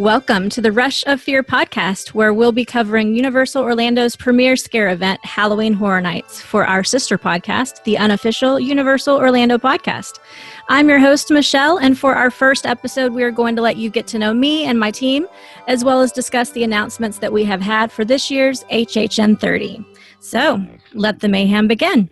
Welcome to the Rush of Fear podcast, where we'll be covering Universal Orlando's premier scare event, Halloween Horror Nights, for our sister podcast, the unofficial Universal Orlando podcast. I'm your host, Michelle, and for our first episode, we are going to let you get to know me and my team, as well as discuss the announcements that we have had for this year's HHN 30. So, let the mayhem begin.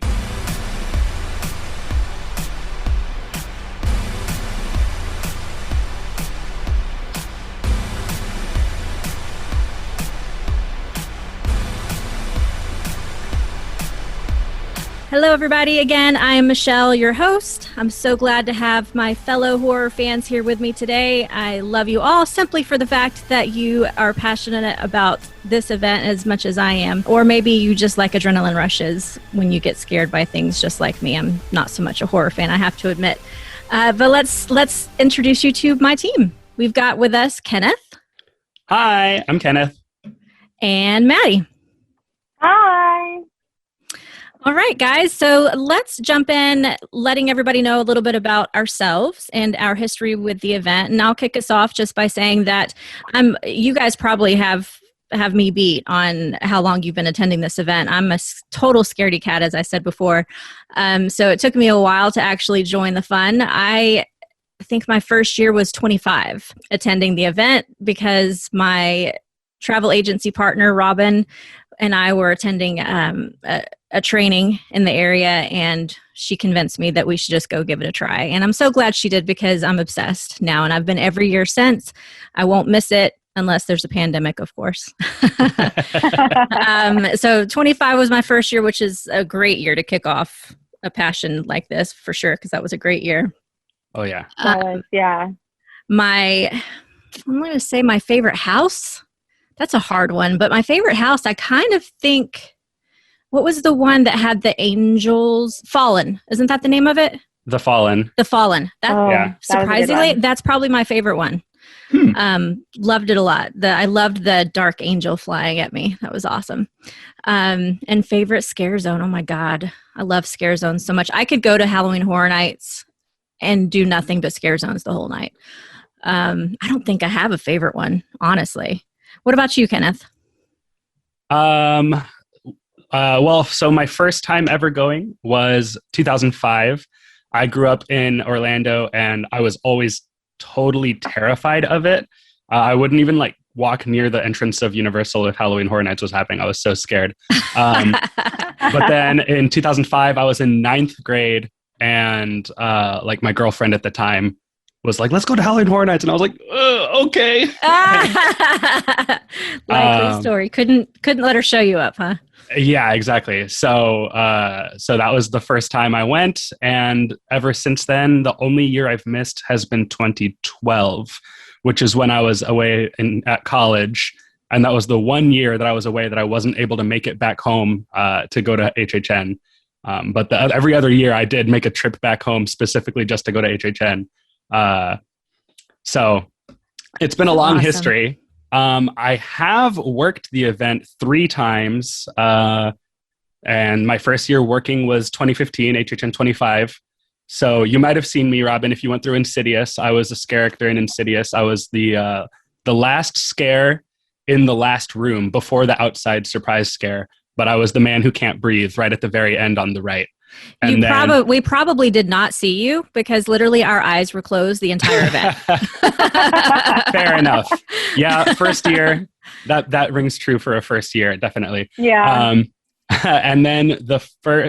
Hello, everybody. Again, I'm Michelle, your host. I'm so glad to have my fellow horror fans here with me today. I love you all simply for the fact that you are passionate about this event as much as I am. Or maybe you just like adrenaline rushes when you get scared by things just like me. I'm not so much a horror fan, I have to admit. But let's introduce you to my team. We've got with us Kenneth. Hi, I'm Kenneth. And Maddie. Hi. All right, guys. So let's jump in, letting everybody know a little bit about ourselves and our history with the event. And I'll kick us off just by saying that you guys probably have me beat on how long you've been attending this event. I'm a total scaredy cat, as I said before. So it took me a while to actually join the fun. I think my first year was 25 attending the event because my travel agency partner, Robin, and I were attending a training in the area, and she convinced me that we should just go give it a try. And I'm so glad she did because I'm obsessed now, and I've been every year since. I won't miss it unless there's a pandemic, of course. So 25 was my first year, which is a great year to kick off a passion like this, for sure, because that was a great year. Oh, yeah. Yeah. I'm going to say my favorite house. That's a hard one, but my favorite house, I kind of think, what was the one that had the angels? Fallen. Isn't that the name of it? The Fallen. The Fallen. Yeah. Surprisingly, that's probably my favorite one. Loved it a lot. I loved the dark angel flying at me. That was awesome. And favorite scare zone. Oh my God. I love scare zones so much. I could go to Halloween Horror Nights and do nothing but scare zones the whole night. I don't think I have a favorite one, honestly. What about you, Kenneth? Well, so my first time ever going was 2005. I grew up in Orlando, and I was always totally terrified of it. I wouldn't even walk near the entrance of Universal if Halloween Horror Nights was happening. I was so scared. But then in 2005, I was in 9th grade, and my girlfriend at the time was like, let's go to Halloween Horror Nights. And I was like, okay. Likely story. Couldn't let her show you up, huh? Yeah, exactly. So that was the first time I went. And ever since then, the only year I've missed has been 2012, which is when I was away at college. And that was the one year that I was away that I wasn't able to make it back home to go to HHN. But every other year I did make a trip back home specifically just to go to HHN. So it's been a long Awesome. history. I have worked the event 3 times. And my first year working was 2015, HHN 25. So you might have seen me, Robin, if you went through Insidious. I was a character in Insidious. I was the last scare in the last room before the outside surprise scare. But I was the man who can't breathe right at the very end on the right. And we probably did not see you because literally our eyes were closed the entire event. Fair enough. Yeah, first year. That rings true for a first year, definitely. Yeah. And then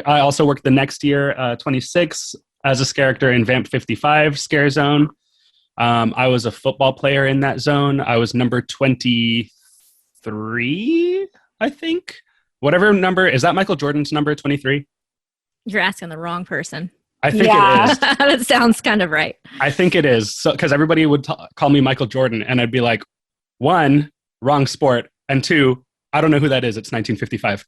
I also worked the next year, 26, as a character in Vamp 55 Scare Zone. I was a football player in that zone. I was number 23, I think. Whatever number, is that Michael Jordan's number, 23? You're asking the wrong person. I think it is. That sounds kind of right. I think it is. So, because everybody would call me Michael Jordan, and I'd be like, 1, wrong sport, and 2, I don't know who that is. It's 1955.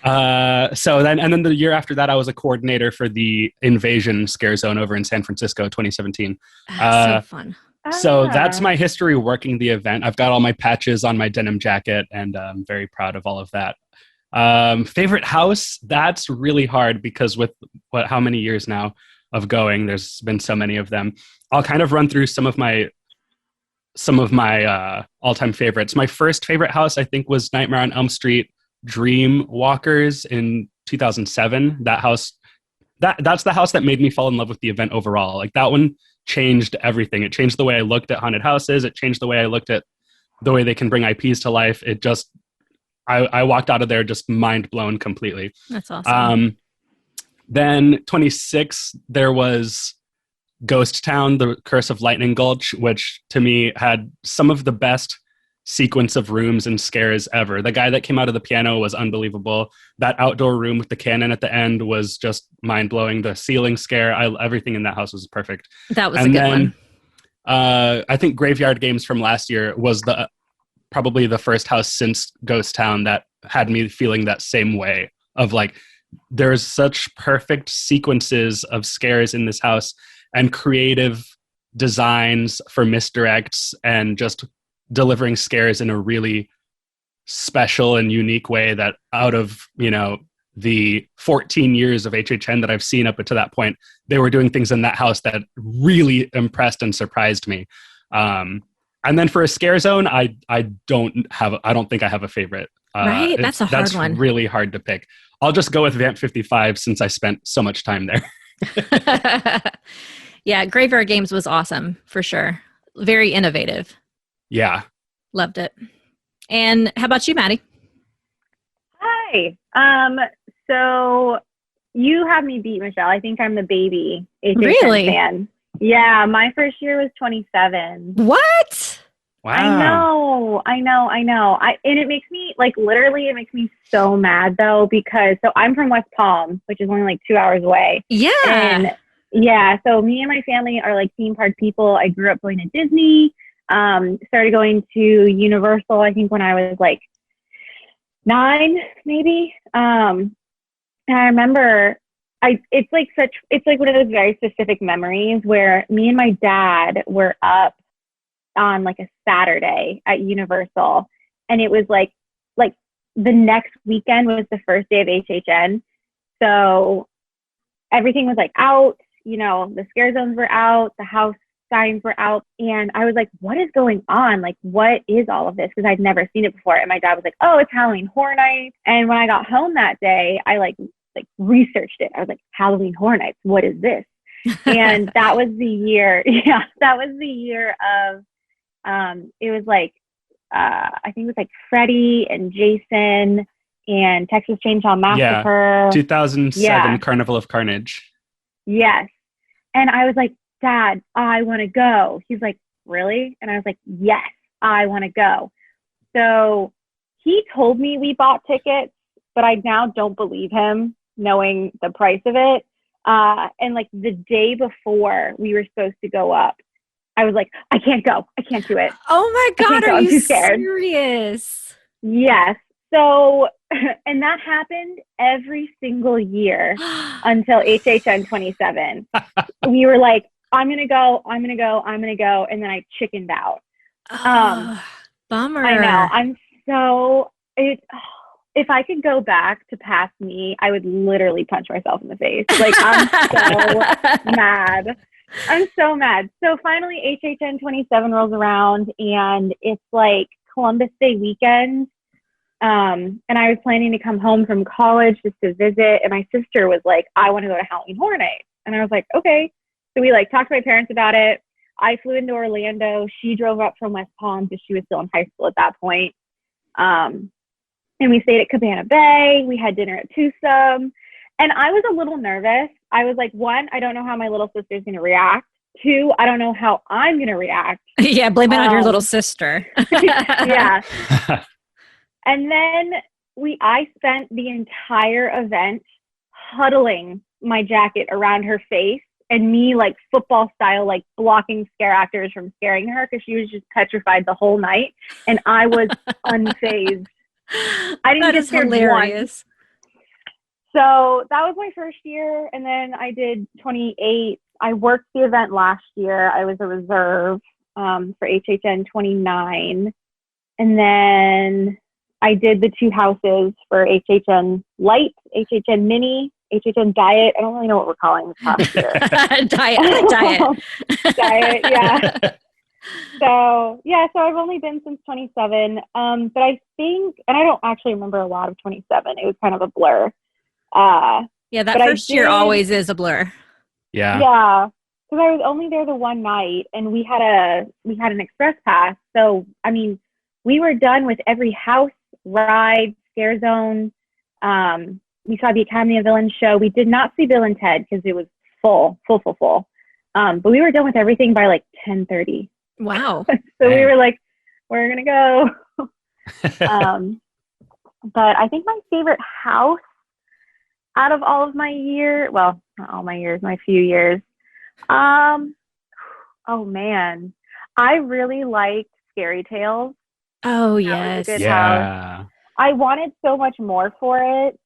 And then the year after that, I was a coordinator for the Invasion Scare Zone over in San Francisco, 2017. So fun. So that's my history working the event. I've got all my patches on my denim jacket, and I'm very proud of all of that. Favorite house? That's really hard because with how many years now of going, there's been so many of them. I'll kind of run through some of my some of my all-time favorites. My first favorite house, I think, was Nightmare on Elm Street Dream Walkers in 2007. That house, that's the house that made me fall in love with the event overall. Like that one changed everything. It changed the way I looked at haunted houses. It changed the way I looked at the way they can bring IPs to life. It just, I walked out of there just mind blown completely. That's awesome. Then 26, there was Ghost Town, The Curse of Lightning Gulch, which to me had some of the best sequence of rooms and scares ever. The guy that came out of the piano was unbelievable. That outdoor room with the cannon at the end was just mind-blowing. The ceiling scare, everything in that house was perfect. That was a good one. I think Graveyard Games from last year was probably the first house since Ghost Town that had me feeling that same way of like, there's such perfect sequences of scares in this house and creative designs for misdirects and just delivering scares in a really special and unique way that out of, the 14 years of HHN that I've seen up to that point, they were doing things in that house that really impressed and surprised me. And then for a scare zone, I don't think I have a favorite. Right? That's a hard one. That's really hard to pick. I'll just go with Vamp 55 since I spent so much time there. Yeah, Graveyard Games was awesome for sure. Very innovative. Yeah. Loved it. And how about you, Maddie? Hi. So you have me beat, Michelle. I think I'm the baby HHN Really? fan. Yeah, my first year was 27. What? Wow. I know. And it makes me, literally, it makes me so mad, though, because, so I'm from West Palm, which is only 2 hours away. Yeah. And yeah, so me and my family are theme park people. I grew up going to Disney, started going to Universal, I think when I was 9, maybe. And I remember it's one of those very specific memories where me and my dad were up on a Saturday at Universal, and it was like the next weekend was the first day of HHN, so everything was out, the scare zones were out, the house signs were out, and I was like, what is going on? What is all of this? Because I'd never seen it before. And my dad was like, oh, it's Halloween Horror Nights. And when I got home that day, I researched it. I was like, Halloween Horror Nights, what is this? And that was the year. Yeah, that was the year of it was I think it was Freddy and Jason and Texas Chainsaw Massacre. Yeah, 2007 Carnival of Carnage. Yes. And I was like, Dad, I want to go. He's like, really? And I was like, yes, I want to go. So he told me we bought tickets, but I now don't believe him knowing the price of it. And the day before we were supposed to go up, I was like, I can't go. I can't do it. Oh my God, are you scared. Serious? Yes. So, and that happened every single year until HHN 27. We were like, I'm going to go. And then I chickened out. Bummer. I know. If I could go back to past me, I would literally punch myself in the face. I'm so mad. I'm so mad. So finally HHN 27 rolls around, and it's Columbus Day weekend. And I was planning to come home from college just to visit. And my sister was like, I want to go to Halloween Horror Nights. And I was like, okay. So we talked to my parents about it. I flew into Orlando. She drove up from West Palm because she was still in high school at that point. And we stayed at Cabana Bay. We had dinner at Twosome. And I was a little nervous. I was like, 1, I don't know how my little sister's going to react. 2, I don't know how I'm going to react. Yeah, blame it on your little sister. Yeah. And then I spent the entire event huddling my jacket around her face and me football style, blocking scare actors from scaring her because she was just petrified the whole night. And I was unfazed. I didn't get scared hilarious. Once. So that was my first year. And then I did 28. I worked the event last year. I was a reserve for HHN 29. And then I did the 2 houses for HHN Light, HHN Mini, HHN Diet. I don't really know what we're calling this house here. Diet. Diet, yeah. So yeah, so I've only been since 27. But I think, and I don't actually remember a lot of 27. It was kind of a blur. Yeah, that But I first year did, always is a blur. Yeah. yeah, because I was only there the one night, and we had an express pass. So I mean, we were done with every house, ride, scare zone. We saw the Academy of Villains show. We did not see Bill and Ted because it was full, full, full, full. But we were done with everything by like 10:30. Wow. So Dang. we were like, we're gonna go. But I think my favorite house out of all of my well, not all my years, my few years. Oh man, I really liked Scary Tales. Oh, That was a yes. good house. Yeah. I wanted so much more for it,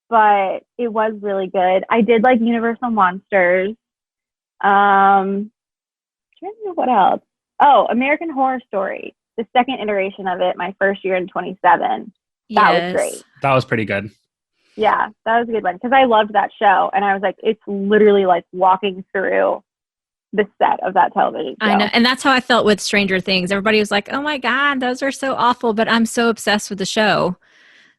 but it was really good. I did like Universal Monsters. Trying to think what else. Oh, American Horror Story, the second iteration of it, my first year in 27. That was Yes. great. That was pretty good. Yeah, that was a good one because I loved that show, and I was like, it's literally like walking through the set of that television show. I know. And that's how I felt with Stranger Things. Everybody was like, oh my God, those are so awful, but I'm so obsessed with the show.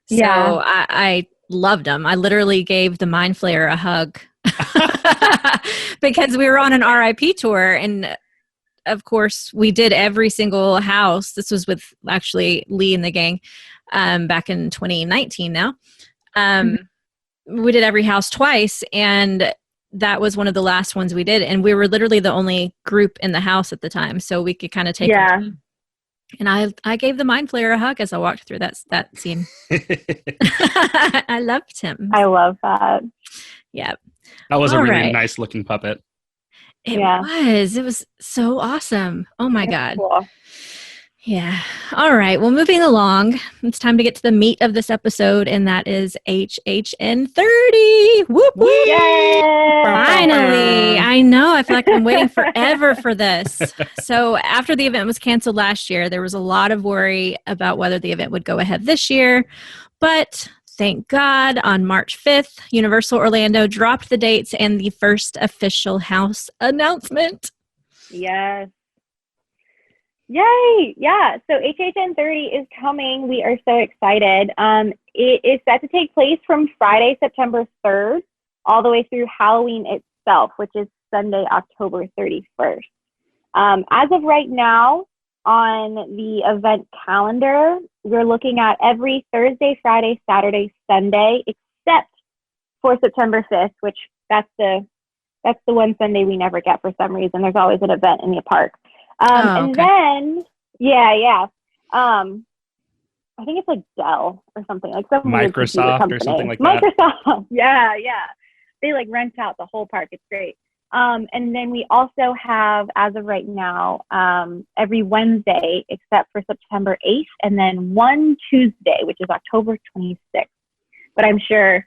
So Yeah. I loved them. I literally gave the Mind Flayer a hug because we were on an RIP tour. And of course, we did every single house. This was with actually Lee and the gang back in 2019 now. We did every house twice. And that was one of the last ones we did. And we were literally the only group in the house at the time. So we could kind of take Yeah. them. And I gave the Mind Flayer a hug as I walked through that scene. I loved him. I love that. Yeah. That was a All really right. nice looking puppet. It Yeah. was. It was so awesome. Oh my God. Cool. Yeah. All right. Well, moving along, it's time to get to the meat of this episode, and that is HHN 30. Whoop, whoop. Yay! Finally. I know. I feel like I've been waiting forever for this. So, after the event was canceled last year, there was a lot of worry about whether the event would go ahead this year. But thank God, on March 5th, Universal Orlando dropped the dates and the first official house announcement. Yes. Yay! Yeah. So HHN 30 is coming. We are so excited. It is set to take place from Friday, September 3rd, all the way through Halloween itself, which is Sunday, October 31st. As of right now, on the event calendar, we're looking at every Thursday, Friday, Saturday, Sunday, except for September 5th, which that's the one Sunday we never get for some reason. There's always an event in the park. And then, yeah. I think it's like Dell or something, like some weird computer Microsoft company. or something like that. Microsoft, yeah. They like rent out the whole park. It's great. And then we also have, as of right now, every Wednesday except for September 8th, and then one Tuesday, which is October 26th. But I'm sure,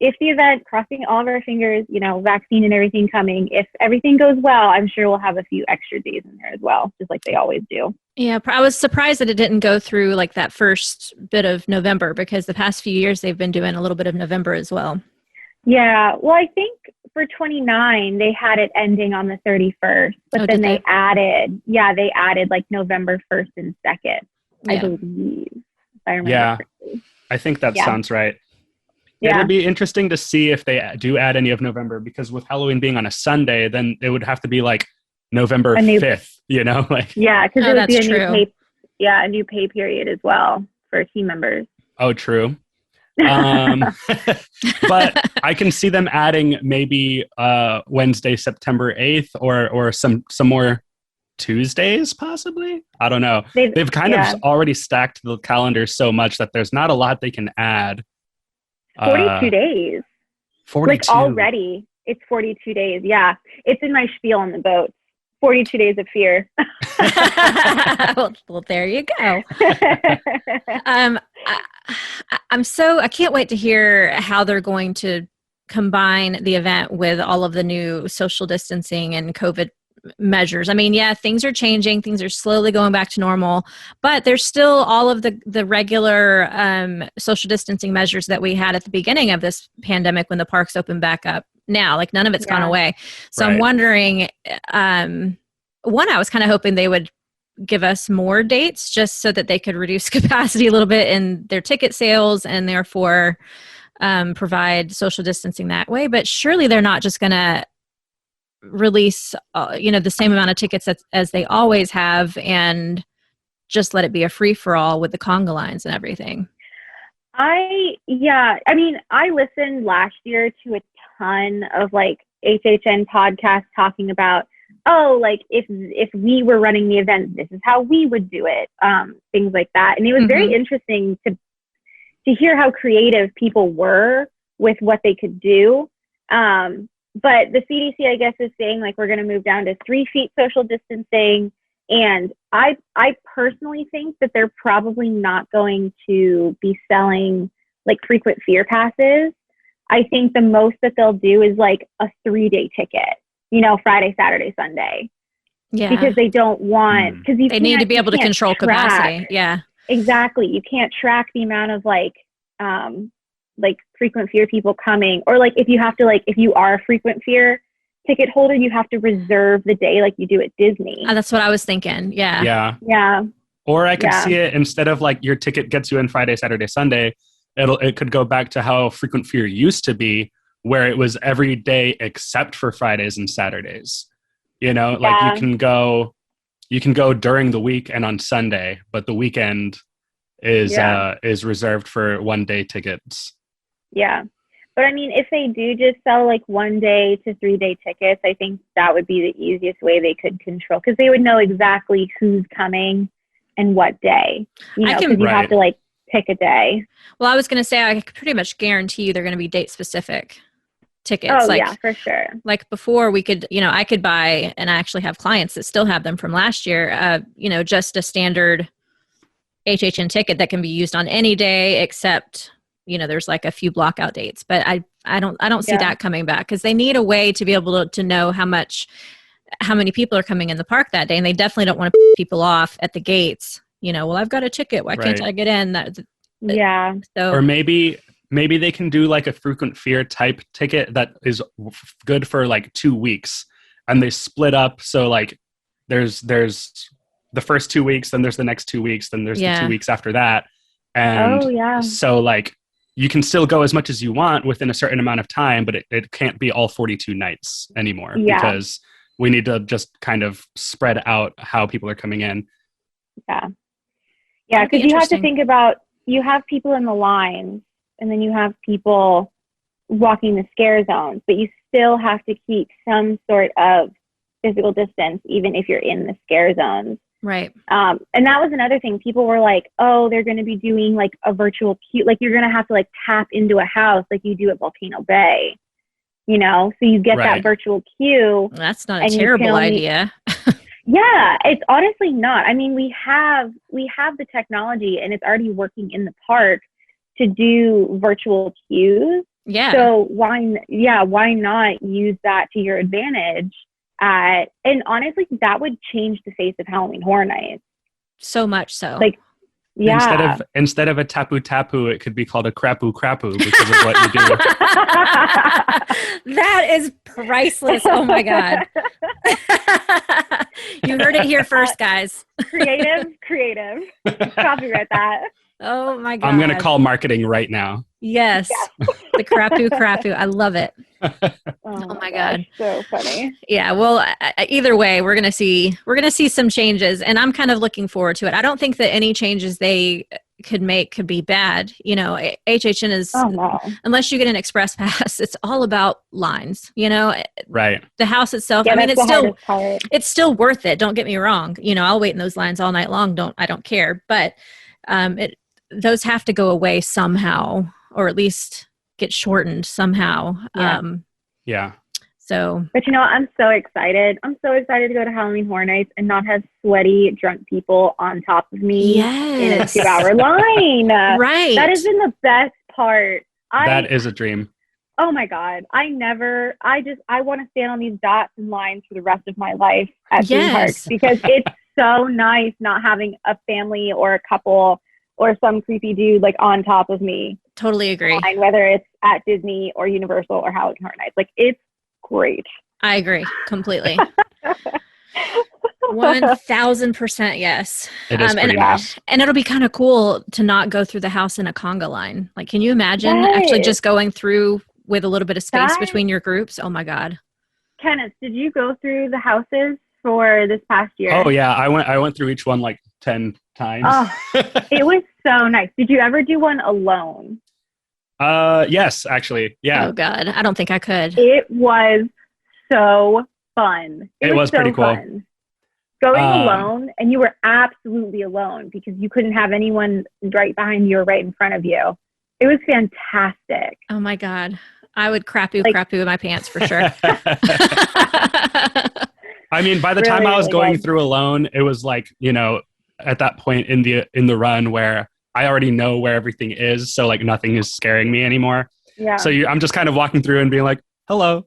if the event, crossing all of our fingers, vaccine and everything coming, if everything goes well, I'm sure we'll have a few extra days in there as well, just like they always do. Yeah, I was surprised that it didn't go through like that first bit of November, because the past few years they've been doing a little bit of November as well. Yeah, well, I think for 29, they had it ending on the 31st, but then they added like November 1st and 2nd, I believe, if I remember correctly. I think that sounds right. Yeah. It'll be interesting to see if they do add any of November, because with Halloween being on a Sunday, then it would have to be like November 5th, like. Yeah, because it would be a new pay period as well for team members. Oh, true. But I can see them adding maybe Wednesday, September 8th, or some more Tuesdays, possibly. I don't know. They've kind of already stacked the calendar so much that there's not a lot they can add. 42 days. 42. Like already, it's 42 days. Yeah, it's in my spiel on the boat. 42 days of fear. well, there you go. I can't wait to hear how they're going to combine the event with all of the new social distancing and COVID measures. I mean, things are changing. Things are slowly going back to normal, but there's still all of the regular social distancing measures that we had at the beginning of this pandemic when the parks opened back up. Now, like none of it's gone away. So I'm wondering one, I was kind of hoping they would give us more dates just so that they could reduce capacity a little bit in their ticket sales and therefore provide social distancing that way. But surely they're not just going to release, the same amount of tickets as they always have and just let it be a free for all with the conga lines and everything. I mean, I listened last year to a ton of like HHN podcasts talking about, oh, like if we were running the event, this is how we would do it, things like that. And it was very interesting to hear how creative people were with what they could do. But the CDC, I guess, is saying like we're going to move down to 3 feet social distancing. And I personally think that they're probably not going to be selling like frequent fear passes. I think the most that they'll do is like a 3-day ticket, Friday, Saturday, Sunday. Yeah. Because they don't want, because they need to be able to control capacity. Yeah. Exactly. You can't track the amount of like frequent fear people coming, or like if you have to, like if you are a frequent fear ticket holder, you have to reserve the day like you do at Disney. That's what I was thinking. Yeah. Or I could see it, instead of like your ticket gets you in Friday, Saturday, Sunday, it could go back to how frequent fear used to be, where it was every day except for Fridays and Saturdays. Like you can go during the week and on Sunday, but the weekend is reserved for 1-day tickets. Yeah. But I mean, if they do just sell like 1-day to 3-day tickets, I think that would be the easiest way they could control, because they would know exactly who's coming and what day, because you have to like pick a day. Well, I was going to say, I could pretty much guarantee you they're going to be date specific tickets. Oh, yeah, for sure. Like before we could, I could buy, and I actually have clients that still have them from last year, just a standard HHN ticket that can be used on any day except, there's like a few block out dates, but I don't see that coming back, because they need a way to be able to know how many people are coming in the park that day. And they definitely don't want to put people off at the gates. Well, I've got a ticket. Why can't I get in? So, or maybe they can do like a frequent fear type ticket that is good for like 2 weeks, and they split up. So like there's the first 2 weeks, then there's the next 2 weeks, then there's the 2 weeks after that. And so like you can still go as much as you want within a certain amount of time, but it can't be all 42 nights anymore, because we need to just kind of spread out how people are coming in. Yeah, because you have to think about, you have people in the lines, and then you have people walking the scare zones, but you still have to keep some sort of physical distance, even if you're in the scare zones. Right. And that was another thing. People were like, oh, they're going to be doing like a virtual queue. Like you're going to have to like tap into a house like you do at Volcano Bay, so you get that virtual queue. That's not a terrible idea. Yeah, it's honestly not. I mean, we have the technology, and it's already working in the park to do virtual queues. Yeah. So why not use that to your advantage? And honestly, that would change the face of Halloween Horror Nights. So much so. Like, yeah. Instead of a tapu tapu, it could be called a crapu crapu because of what you do. That is priceless. Oh my God. You heard it here first, guys. Creative. Copyright that. Oh my God. I'm going to call marketing right now. Yes. Yeah. The crapu crapu. I love it. Oh my God. So funny. Yeah. Well, either way, we're going to see some changes, and I'm kind of looking forward to it. I don't think that any changes they could make could be bad. HHN is, unless you get an express pass, it's all about lines, Right. The house itself. Yeah, I mean, it's still worth it. Don't get me wrong. I'll wait in those lines all night long. I don't care. But, those have to go away somehow, or at least get shortened somehow. Yeah. So, but I'm so excited. I'm so excited to go to Halloween Horror Nights and not have sweaty, drunk people on top of me in a 2-hour line. Right. That has been the best part. That is a dream. Oh my God. I want to stand on these dots and lines for the rest of my life at theme parks, because it's so nice not having a family or a couple or some creepy dude like on top of me. Totally agree. Whether it's at Disney or Universal or Halloween Horror Nights. Like, it's great. I agree completely. 1000% yes. It is pretty and nice. and it'll be kind of cool to not go through the house in a conga line. Like, can you imagine actually Yes. just going through with a little bit of space That, between your groups? Oh my God. Kenneth, did you go through the houses for this past Oh year? yeah, I went through each one like 10 times. Oh, it was so nice. Did you ever do one alone? Yes, actually. Yeah. Oh God. I don't think I could. It was so fun. It Was was pretty so cool. fun. Going Um, alone, and you were absolutely alone because you couldn't have anyone right behind you or right in front of you. It was fantastic. Oh my God. I would crappoo Like, in my pants for sure. I mean, by the time really, I was really going good. through alone, it was like, at that point in the run where I already know where everything is, so like nothing is scaring me anymore. Yeah. So I'm just kind of walking through and being like, "Hello,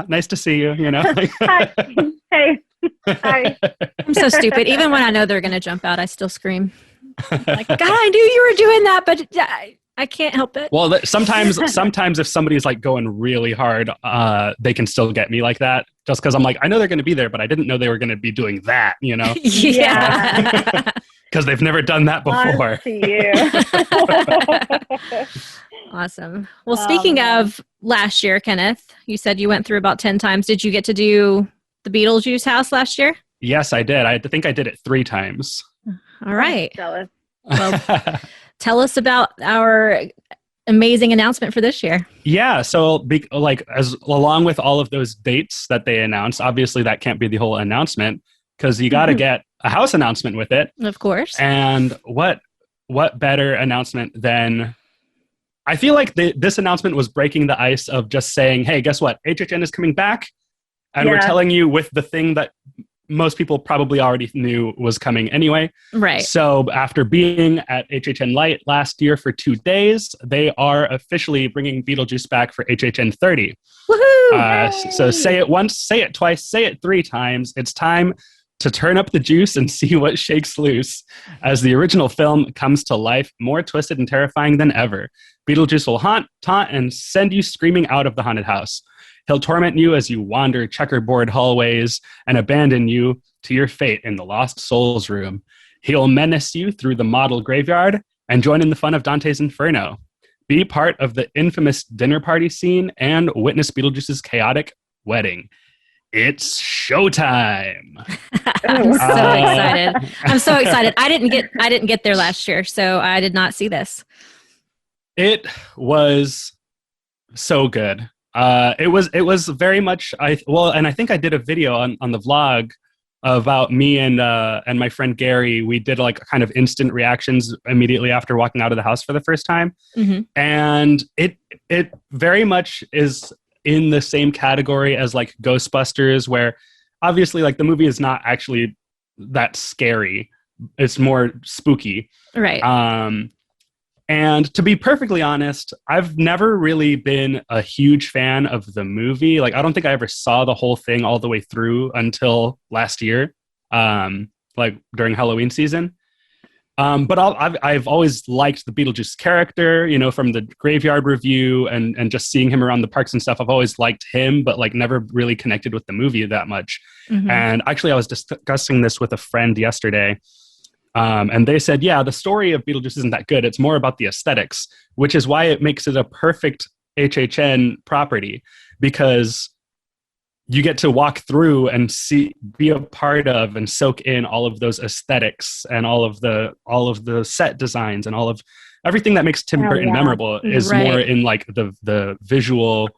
nice to see you," Hi. Hey. Hi. I'm so stupid. Even when I know they're going to jump out, I still scream. Like, God, I knew you were doing that, but I can't help it. Well, sometimes if somebody's like going really hard, they can still get me like that. Just because I'm like, I know they're going to be there, but I didn't know they were going to be doing that, Yeah. because they've never done that before. On to you. Awesome. Well, Oh, speaking man. of last year, Kenneth, you said you went through about 10 times. Did you get to do the Beetlejuice house last year? Yes, I did. I think I did it 3 times. All right. Jealous. Well, tell us about our amazing announcement for this year. Yeah, so like as along with all of those dates that they announced, obviously that can't be the whole announcement because you got to get a house announcement with it. Of course. And what better announcement than I feel like this announcement was breaking the ice of just saying, "Hey, guess what? HHN is coming back, and we're Yeah. telling you with the thing that most people probably already knew was coming anyway." Right. So after being at HHN Light last year for 2 days, they are officially bringing Beetlejuice back for HHN 30. Woohoo! So say it once, say it twice, say it 3 times. It's time to turn up the juice and see what shakes loose as the original film comes to life, more twisted and terrifying than ever. Beetlejuice will haunt, taunt, and send you screaming out of the haunted house. He'll torment you as you wander checkerboard hallways and abandon you to your fate in the Lost Souls room. He'll menace you through the model graveyard and join in the fun of Dante's Inferno. Be part of the infamous dinner party scene and witness Beetlejuice's chaotic wedding. It's showtime. I'm so Uh, excited. I'm so excited. I didn't get there last year, so I did not see this. It was so good. It was very much and I think I did a video on the vlog about me and my friend Gary. We did like kind of instant reactions immediately after walking out of the house for the first time, Mm-hmm. and it very much is in the same category as like Ghostbusters, where obviously like the movie is not actually that scary. It's more spooky. Right. And to be perfectly honest, I've never really been a huge fan of the movie. Like, I don't think I ever saw the whole thing all the way through until last year, like during Halloween season. But I've always liked the Beetlejuice character, from the Graveyard Review and just seeing him around the parks and stuff. I've always liked him, but like never really connected with the movie that much. Mm-hmm. And actually, I was discussing this with a friend yesterday. And they said, yeah, the story of Beetlejuice isn't that good. It's more about the aesthetics, which is why it makes it a perfect HHN property, because you get to walk through and be a part of and soak in all of those aesthetics and all of the set designs and all of everything that makes Tim Burton memorable is more in like the visual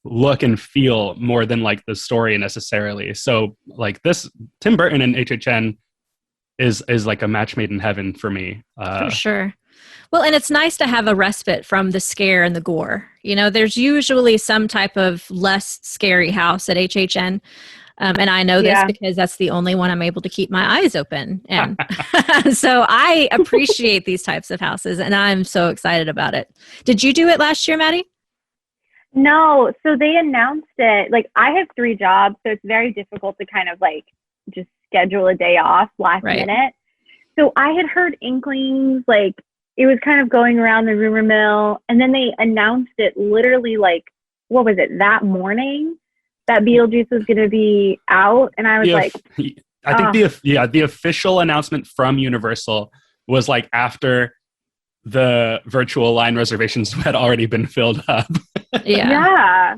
look and feel more than like the story necessarily. So like this Tim Burton and HHN is like a match made in heaven for me. For sure. Well, and it's nice to have a respite from the scare and the gore. There's usually some type of less scary house at HHN. And I know this because that's the only one I'm able to keep my eyes open in. So I appreciate these types of houses, and I'm so excited about it. Did you do it last year, Maddie? No. So they announced it. Like, I have 3 jobs, so it's very difficult to kind of like just schedule a day off last minute. So I had heard inklings, like it was kind of going around the rumor mill, and then they announced it literally like, what was it, that morning that Beetlejuice was going to be out, and I was like, I think the official announcement from Universal was like after the virtual line reservations had already been filled up. Yeah.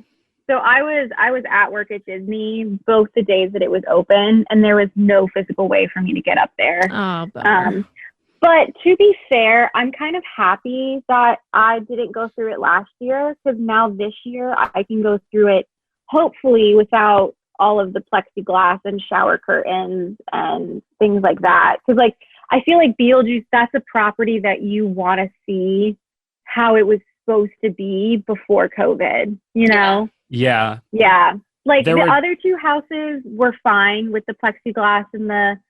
So I was at work at Disney both the days that it was open, and there was no physical way for me to get up there. Oh, bummer. But to be fair, I'm kind of happy that I didn't go through it last year, because now this year I can go through it hopefully without all of the plexiglass and shower curtains and things like that. Because like I feel like Beetlejuice, that's a property that you want to see how it was supposed to be before COVID, you know? Yeah. Yeah. Like other two houses were fine with the plexiglass and the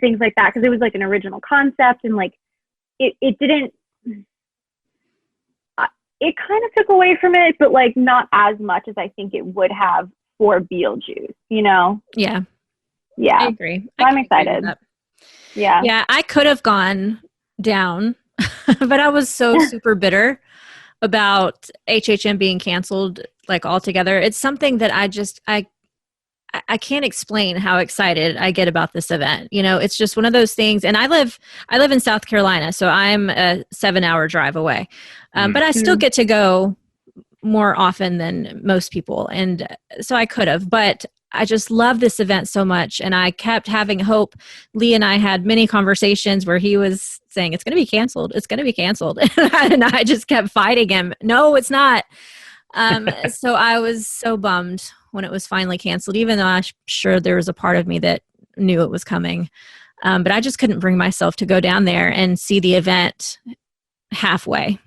things like that, because it was like an original concept, and like it didn't, it kind of took away from it, but like not as much as I think it would have for Beetlejuice, you know? Yeah. Yeah. I agree. I'm excited. Yeah. Yeah. I could have gone down, but I was so super bitter about HHM being canceled like altogether. It's something that I can't explain how excited I get about this event. You know, it's just one of those things. And I live in South Carolina, so I'm a 7-hour drive away. But I still get to go more often than most people. And so I could have, but I just love this event so much. And I kept having hope. Lee and I had many conversations where he was saying, it's going to be canceled. It's going to be canceled. And I just kept fighting him. No, it's not. So I was so bummed when it was finally canceled, even though I'm sure there was a part of me that knew it was coming. But I just couldn't bring myself to go down there and see the event halfway.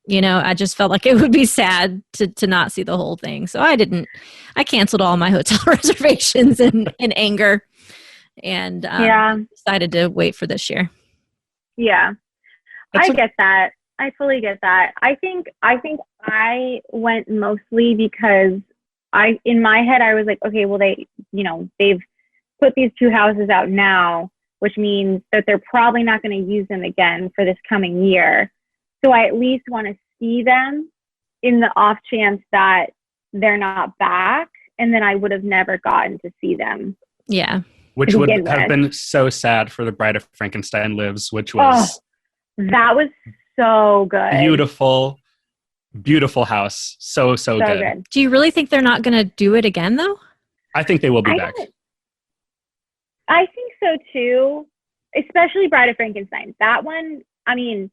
You know, I just felt like it would be sad to not see the whole thing. So I canceled all my hotel reservations in anger, and decided to wait for this year. Yeah. I get that. I fully get that. I think I went mostly because in my head, I was like, okay, well, they've put these two houses out now, which means that they're probably not going to use them again for this coming year. So I at least want to see them in the off chance that they're not back. And then I would have never gotten to see them. Yeah. Which would have been so sad for The Bride of Frankenstein Lives, which was... that was so good. Beautiful house. So good. Do you really think they're not going to do it again, though? I think they will be back. I think so, too. Especially Bride of Frankenstein. That one, I mean...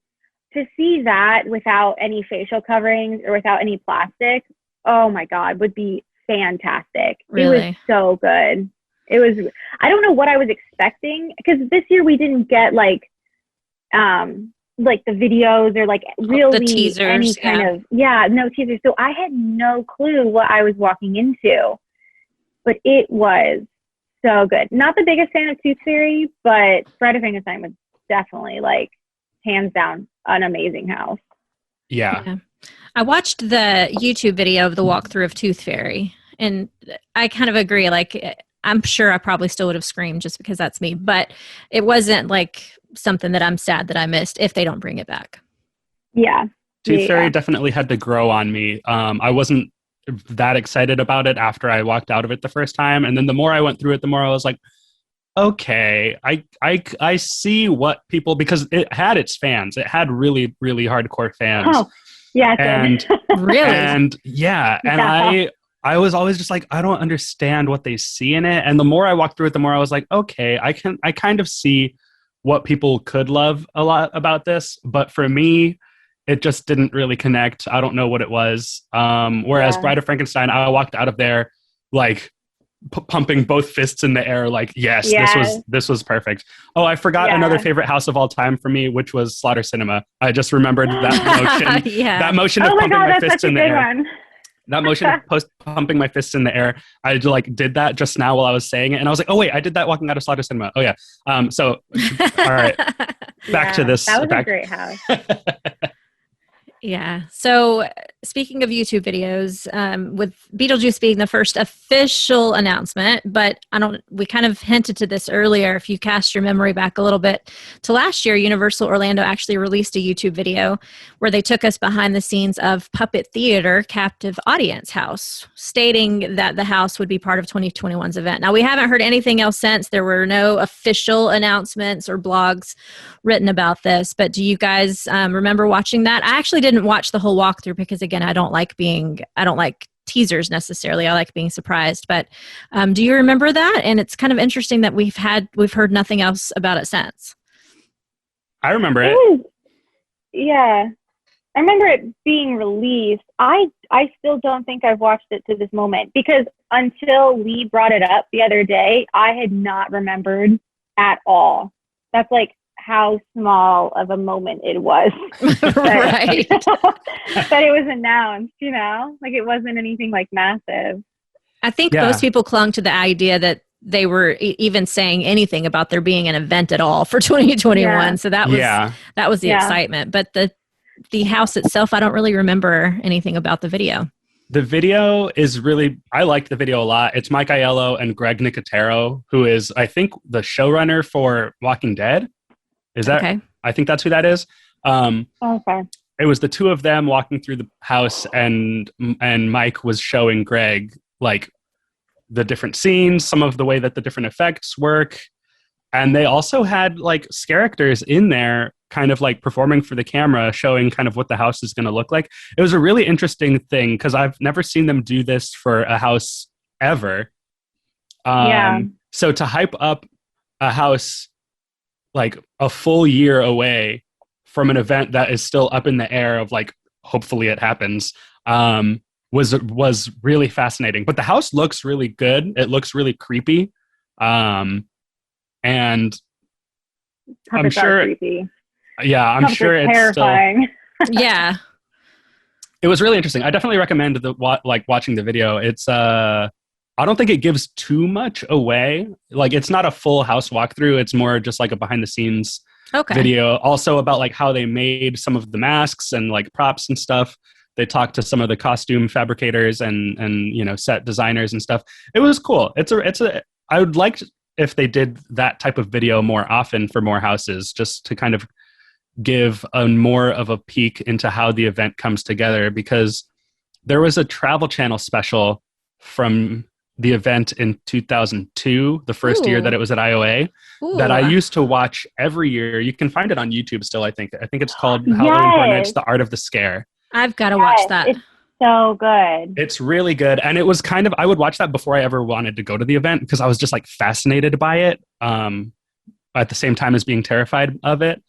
to see that without any facial coverings or without any plastic, oh my God, would be fantastic. Really? It was so good. I don't know what I was expecting, because this year we didn't get like the videos or like really the teasers, any kind of, no teasers. So I had no clue what I was walking into, but it was so good. Not the biggest fan of Tooth Fairy, but Bride of Frankenstein was definitely like hands down an amazing house. Yeah. I watched the YouTube video of the walkthrough of Tooth Fairy, and I kind of agree. Like, I'm sure I probably still would have screamed just because that's me, but it wasn't like something that I'm sad that I missed if they don't bring it back. Yeah. Tooth Fairy definitely had to grow on me. I wasn't that excited about it after I walked out of it the first time. And then the more I went through it, the more I was like, okay, I see what people, because it had its fans. It had really, really hardcore fans. Oh, yeah. And really? And I was always just like, I don't understand what they see in it. And the more I walked through it, the more I was like, okay, I kind of see what people could love a lot about this. But for me, it just didn't really connect. I don't know what it was. Whereas Bride of Frankenstein, I walked out of there like pumping both fists in the air, like, yes. This was perfect. Oh, I forgot another favorite house of all time for me, which was Slaughter Cinema. I just remembered that motion. That motion of pumping my fists in the air. One. That motion of pumping my fists in the air. I did that just now while I was saying it, and I was like, oh wait, I did that walking out of Slaughter Cinema. Oh yeah. So all right, back to this. That was a great house. Yeah. So speaking of YouTube videos, with Beetlejuice being the first official announcement, but we kind of hinted to this earlier. If you cast your memory back a little bit to last year, Universal Orlando actually released a YouTube video where they took us behind the scenes of Puppet Theater Captive Audience House, stating that the house would be part of 2021's event. Now, we haven't heard anything else since. There were no official announcements or blogs written about this, but do you guys remember watching that? I actually didn't watch the whole walkthrough because, again, I don't like teasers necessarily. I like being surprised. But do you remember that? And it's kind of interesting that we've heard nothing else about it since. I remember it. Yeah. I remember it being released. I still don't think I've watched it to this moment because until Lee brought it up the other day, I had not remembered at all. That's like how small of a moment it was right. that it was announced, like it wasn't anything like massive. I think most people clung to the idea that they were even saying anything about there being an event at all for 2021. Yeah. So that was the excitement. But the house itself, I don't really remember anything about the video. The video is I liked the video a lot. It's Mike Aiello and Greg Nicotero, who is, I think, the showrunner for Walking Dead. Is that? Okay. I think that's who that is. Okay. It was the two of them walking through the house, and Mike was showing Greg like the different scenes, some of the way that the different effects work, and they also had like characters in there, kind of like performing for the camera, showing kind of what the house is going to look like. It was a really interesting thing because I've never seen them do this for a house ever. So to hype up a house like a full year away from an event that is still up in the air of like, hopefully it happens, was really fascinating. But the house looks really good. It looks really creepy. And I'm sure, creepy. Yeah, I'm sure it's terrifying. Yeah. It was really interesting. I definitely recommend watching the video. It's I don't think it gives too much away. Like, it's not a full house walkthrough. It's more just like a behind the scenes video. Also about like how they made some of the masks and like props and stuff. They talked to some of the costume fabricators and set designers and stuff. It was cool. I would like if they did that type of video more often for more houses, just to kind of give more of a peek into how the event comes together, because there was a Travel Channel special from the event in 2002, the first year that it was at IOA, that I used to watch every year. You can find it on YouTube still, I think. I think it's called Halloween Horror Nights, The Art of the Scare. I've got to watch that. It's so good. It's really good. And it was kind of, I would watch that before I ever wanted to go to the event because I was just like fascinated by it, at the same time as being terrified of it.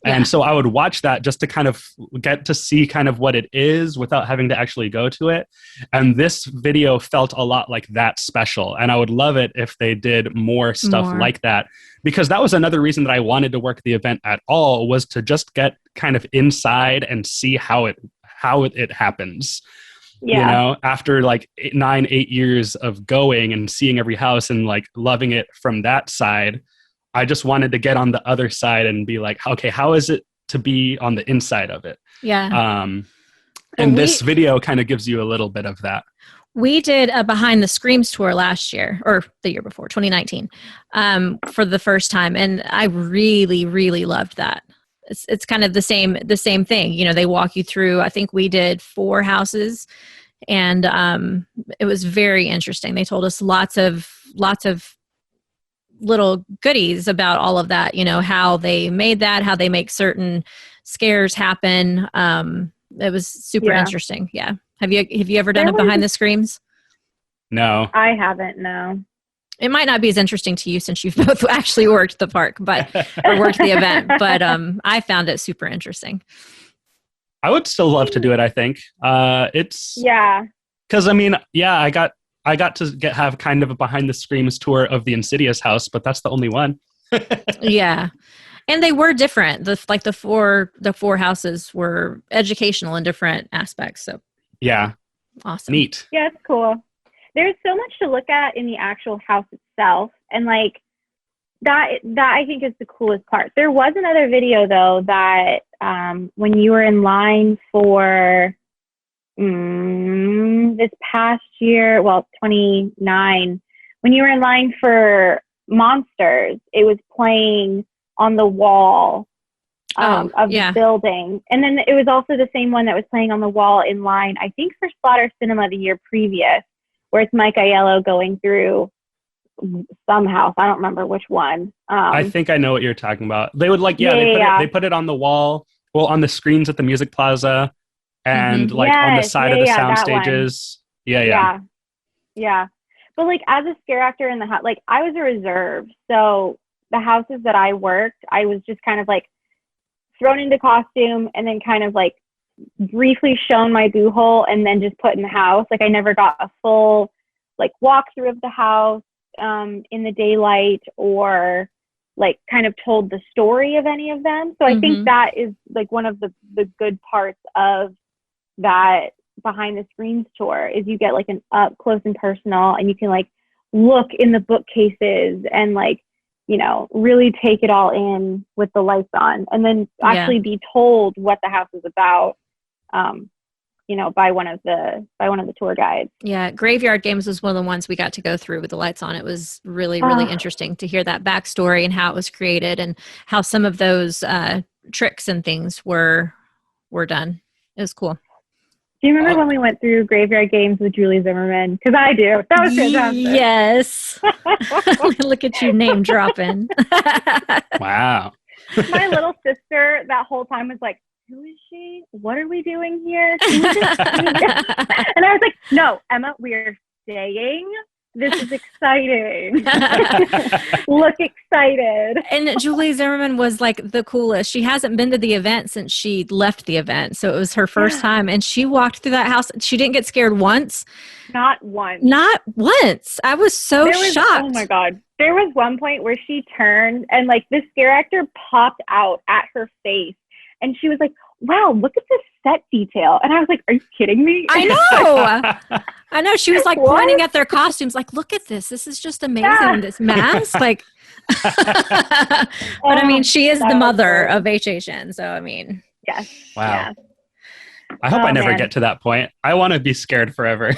Yeah. And so I would watch that just to kind of get to see kind of what it is without having to actually go to it. And this video felt a lot like that special. And I would love it if they did more stuff like that, because that was another reason that I wanted to work the event at all, was to just get kind of inside and see how it happens. Yeah. After like 8 years of going and seeing every house and like loving it from that side, I just wanted to get on the other side and be like, okay, how is it to be on the inside of it? Yeah. And this video kind of gives you a little bit of that. We did a Behind the Screams tour last year, or the year before, 2019, for the first time. And I really, really loved that. It's kind of the same thing. They walk you through, I think we did 4 houses, and it was very interesting. They told us lots of little goodies about all of that, how they made that, how they make certain scares happen. It was super interesting. Yeah. Have you ever done a Behind the Screams? No. I haven't, no. It might not be as interesting to you since you've both actually worked the park, or worked the event, but I found it super interesting. I would still love to do it, I think. Because I got to have kind of a Behind the Screams tour of the Insidious house, but that's the only one. Yeah. And they were different. The four houses were educational in different aspects. So yeah. Awesome. Neat. Yeah, it's cool. There's so much to look at in the actual house itself. And like that I think is the coolest part. There was another video though that when you were in line for This past year, well, 29, when you were in line for Monsters, it was playing on the wall of the building. And then it was also the same one that was playing on the wall in line, I think, for Slaughter Cinema the year previous, where it's Mike Aiello going through some house. I don't remember which one. I think I know what you're talking about. They would they put it on the wall, well, on the screens at the Music Plaza, and on the side of the sound stages. Yeah. But like as a scare actor in the house, like I was a reserve. So the houses that I worked, I was just kind of like thrown into costume and then kind of like briefly shown my boo hole and then just put in the house. Like I never got a full like walkthrough of the house in the daylight, or like kind of told the story of any of them. So I think that is like one of the good parts of that behind the screens tour, is you get like an up close and personal, and you can like look in the bookcases and like, you know, really take it all in with the lights on, and then actually be told what the house is about, you know, by one of the tour guides. Yeah, Graveyard Games was one of the ones we got to go through with the lights on. It was really interesting to hear that backstory and how it was created and how some of those tricks and things were done. It was cool. Do you remember when we went through Graveyard Games with Julie Zimmerman? Because I do. That was fantastic. Yes. Look at you name dropping. Wow. My little sister that whole time was like, who is she? What are we doing here? And I was like, no, Emma, we are staying. This is exciting. Look excited. And Julie Zimmerman was like the coolest. She hasn't been to the event since she left the event. So it was her first time. And she walked through that house. She didn't get scared once. Not once. Not once. I was so shocked. Oh my God. There was one point where she turned and like this scare actor popped out at her face. And she was like, wow, look at this set detail. And I was like, are you kidding me? I know. I know. She was like pointing at their costumes, like, look at this. This is just amazing. Yeah. This mask. Like, but I mean, she is the mother of HHN. So, I mean. Yes. Wow. Yeah. I hope I never get to that point. I want to be scared forever.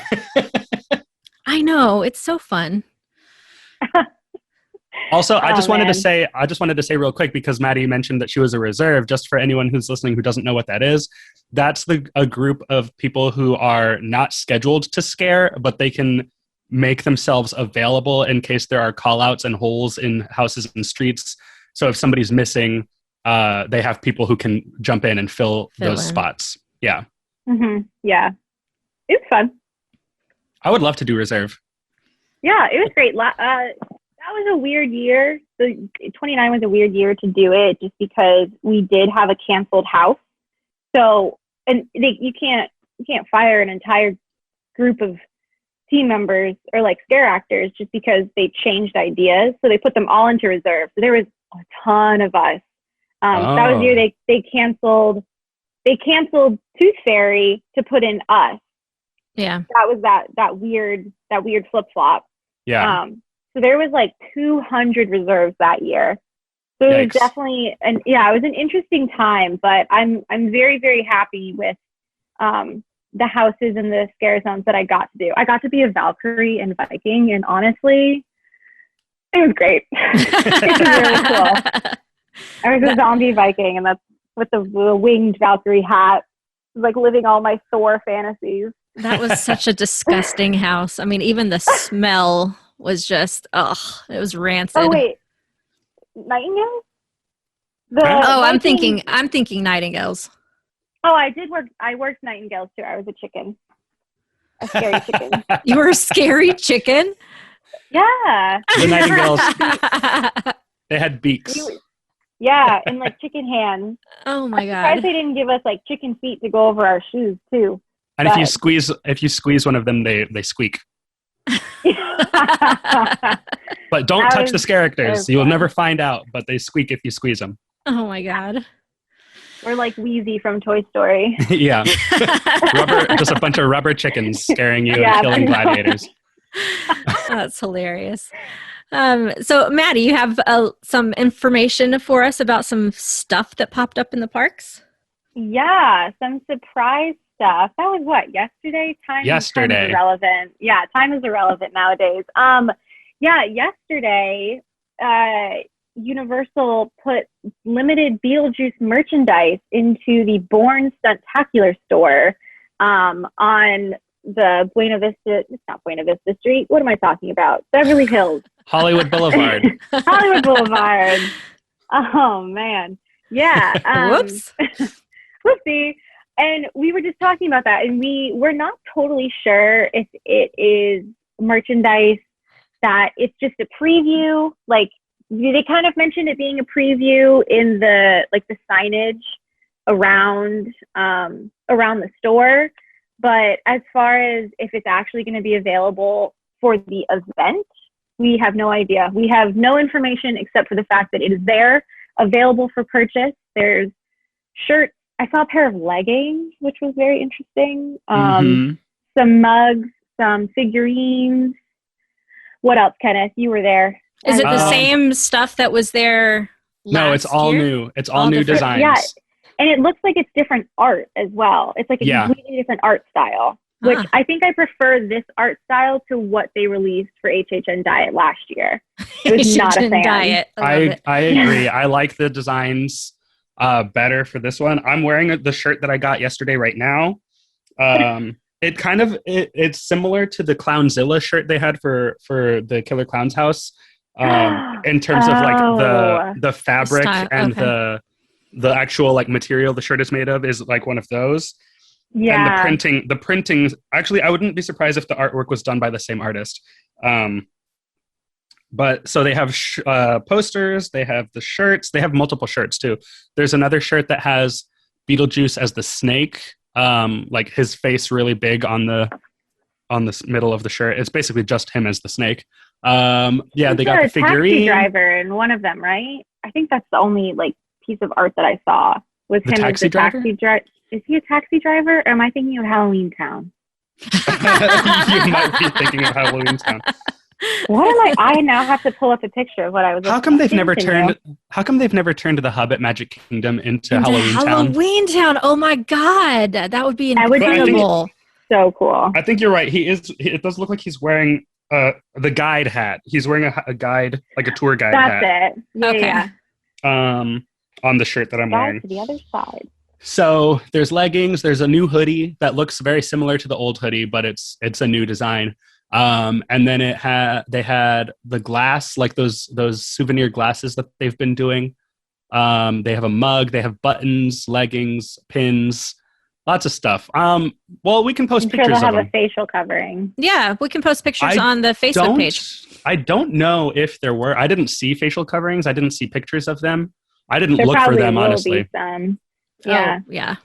I know. It's so fun. Also, I just wanted to say real quick, because Maddie mentioned that she was a reserve, just for anyone who's listening who doesn't know what that is. That's a group of people who are not scheduled to scare, but they can make themselves available in case there are call outs and holes in houses and streets. So if somebody's missing, they have people who can jump in and fill those spots. Yeah. Mm-hmm. Yeah. It was fun. I would love to do reserve. Yeah, it was great. That was a weird year. So 29 was a weird year to do it, just because we did have a canceled house. So, and you can't fire an entire group of team members or like scare actors just because they changed ideas. So they put them all into reserve. So there was a ton of us. That was the year they canceled Tooth Fairy to put in us. Yeah. That was that weird flip flop. Yeah. So there was like 200 reserves that year. So it was definitely, it was an interesting time, but I'm very, very happy with the houses and the scare zones that I got to do. I got to be a Valkyrie and Viking, and honestly, it was great. It was really cool. I was a zombie Viking, and that's with the winged Valkyrie hat. It was like living all my Thor fantasies. That was such a disgusting house. I mean, even the smell was just, it was rancid. Oh wait, Nightingale? I'm thinking Nightingales. Oh, I worked Nightingales too. I was a chicken. A scary chicken. You were a scary chicken? Yeah. The Nightingales, they had beaks. Yeah, and like chicken hands. Oh my God. I'm surprised they didn't give us like chicken feet to go over our shoes too. And if you squeeze one of them, they squeak. But don't touch the characters. You'll never find out, but they squeak if you squeeze them. Oh my God. We're like Wheezy from Toy Story. Yeah. Just a bunch of rubber chickens scaring you and killing gladiators. That's hilarious. So Maddie, you have some information for us about some stuff that popped up in the parks? Yeah, some surprise stuff. That was what, yesterday? Time is irrelevant. Yeah, time is irrelevant nowadays. Yesterday, Universal put limited Beetlejuice merchandise into the Bourne Stuntacular store on the Buena Vista. It's not Buena Vista Street. What am I talking about? Beverly Hills. Hollywood Boulevard. Hollywood Boulevard. Oh, man. Yeah. Whoops. Whoopsie. And we were just talking about that, and we're not totally sure if it is merchandise that it's just a preview. Like, they kind of mentioned it being a preview in the signage around the store. But as far as if it's actually going to be available for the event, we have no idea. We have no information except for the fact that it is there, available for purchase. There's shirts. I saw a pair of leggings, which was very interesting. Some mugs, some figurines. What else, Kenneth? You were there. Is it the same stuff that was there last No, it's all year? new. It's all new designs. Yeah, and it looks like it's different art as well. It's like a completely different art style, which I think I prefer this art style to what they released for HHN Diet last year. It was not a fan. Diet. I agree. I like the designs better for this one. I'm wearing the shirt that I got yesterday right now. It's similar to the Clownzilla shirt they had for the Killer Clown's house. In terms of like the fabric and the actual like material the shirt is made of is like one of those. Yeah. And the printing, actually, I wouldn't be surprised if the artwork was done by the same artist. But so they have posters, they have the shirts, they have multiple shirts too. There's another shirt that has Beetlejuice as the snake, like his face really big on the middle of the shirt. It's basically just him as the snake. They got the figurine. Taxi driver in one of them, right? I think that's the only like piece of art that I saw was him as the taxi driver. Is he a taxi driver, or am I thinking of Halloween Town? You might be thinking of Halloween Town. What am I now have to pull up a picture of what I was. How come they've never turned the Hobbit Magic Kingdom into Halloween Town? Halloween Town. Oh my God, that would be incredible. So cool. I think you're right. It does look like he's wearing the guide hat. He's wearing a guide, like a tour guide hat. That's it. Yeah, okay. Yeah. On the shirt that I'm wearing. To the other side. So there's leggings. There's a new hoodie that looks very similar to the old hoodie, but it's a new design. And then they had the glass, like those souvenir glasses that they've been doing. They have a mug. They have buttons, leggings, pins. Lots of stuff. Well, we can post pictures of them. They'll have a facial covering. Yeah, we can post pictures on the Facebook page. I don't know if there were. I didn't see facial coverings. I didn't see pictures of them. I didn't look for them, honestly. Be some. Yeah. Oh, yeah.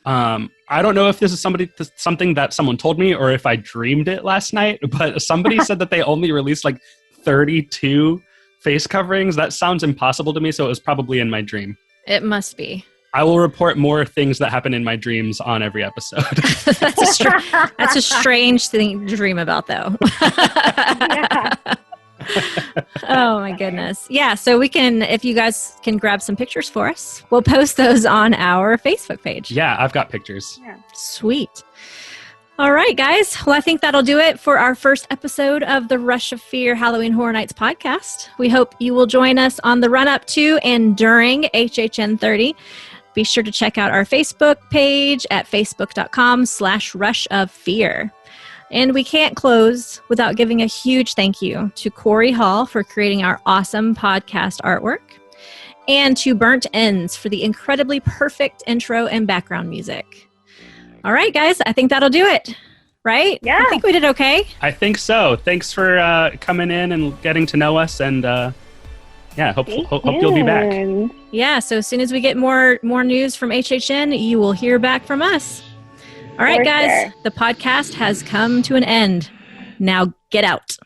I don't know if this is something that someone told me or if I dreamed it last night, but somebody said that they only released like 32 face coverings. That sounds impossible to me, so it was probably in my dream. It must be. I will report more things that happen in my dreams on every episode. That's a strange thing to dream about, though. Yeah. Oh my goodness. Yeah, so we can, if you guys can grab some pictures for us, we'll post those on our Facebook page. Yeah, I've got pictures. Yeah. Sweet. All right, guys. Well, I think that'll do it for our first episode of the Rush of Fear Halloween Horror Nights podcast. We hope you will join us on the run-up to and during HHN 30. Be sure to check out our Facebook page at facebook.com/rushoffear. And we can't close without giving a huge thank you to Corey Hall for creating our awesome podcast artwork, and to Burnt Ends for the incredibly perfect intro and background music. All right, guys, I think that'll do it, right? Yeah. I think we did okay. I think so. Thanks for coming in and getting to know us, and hope you'll be back. Yeah, so as soon as we get more news from HHN, you will hear back from us. All right, guys, the podcast has come to an end. Now get out.